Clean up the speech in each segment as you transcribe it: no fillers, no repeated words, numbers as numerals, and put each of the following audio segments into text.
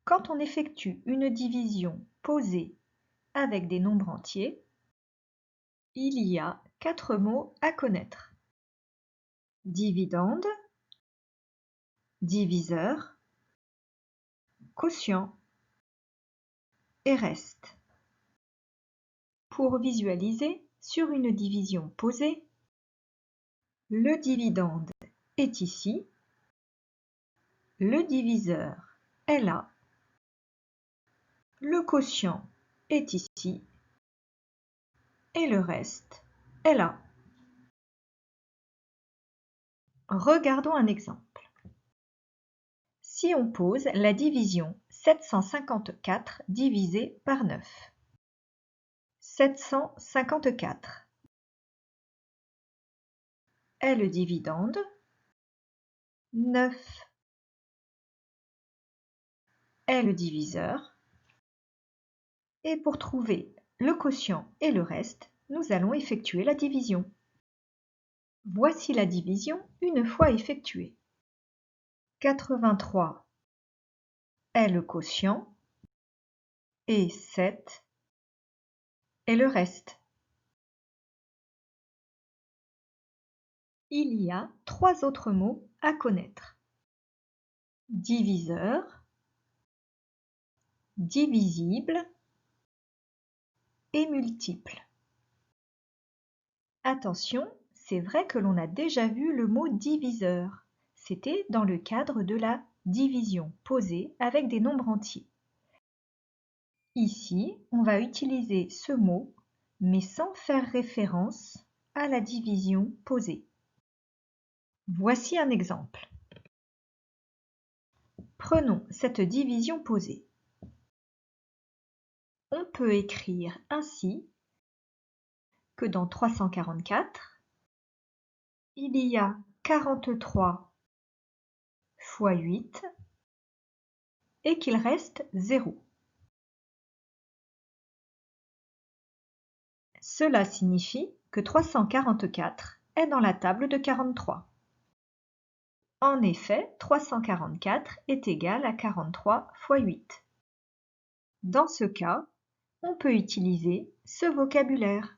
Quand on effectue une division posée avec des nombres entiers, il y a 4 mots à connaître. Dividende, diviseur, quotient et reste. Pour visualiser sur une division posée, le dividende est ici, le diviseur est là, le quotient est ici et le reste est là. Regardons un exemple. Si on pose la division 754 divisé par 9. 754 est le dividende, 9 est le diviseur, et pour trouver le quotient et le reste, nous allons effectuer la division. Voici la division une fois effectuée. 83 est le quotient et 7 est le reste. Il y a 3 autres mots à connaître. Diviseur, divisible et multiple. Attention, c'est vrai que l'on a déjà vu le mot diviseur. C'était dans le cadre de la division posée avec des nombres entiers. Ici, on va utiliser ce mot, mais sans faire référence à la division posée. Voici un exemple. Prenons cette division posée. On peut écrire ainsi que dans 344, il y a 43 fois 8 et qu'il reste 0. Cela signifie que 344 est dans la table de 43. En effet, 344 est égal à 43 fois 8. Dans ce cas, on peut utiliser ce vocabulaire.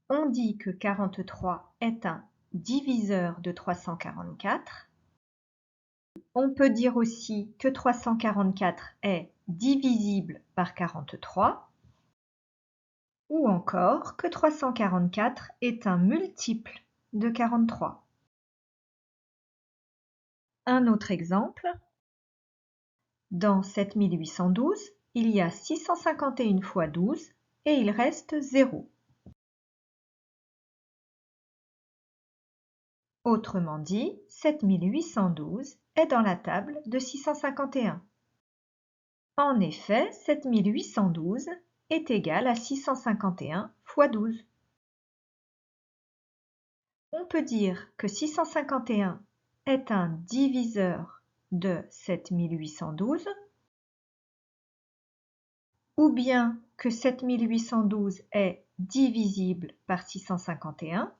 On dit que 43 est un diviseur de 344. On peut dire aussi que 344 est divisible par 43. Ou encore que 344 est un multiple de 43. Un autre exemple. Dans 7812, il y a 651 fois 12 et il reste 0. Autrement dit, 7812 est dans la table de 651. En effet, 7812 est égal à 651 fois 12. On peut dire que 651 est un diviseur de 7812, ou bien que 7812 est divisible par 651,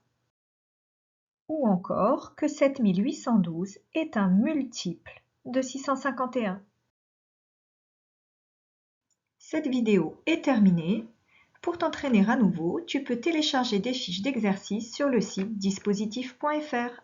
ou encore que 7812 est un multiple de 651. Cette vidéo est terminée. Pour t'entraîner à nouveau, tu peux télécharger des fiches d'exercice sur le site dispositif.fr.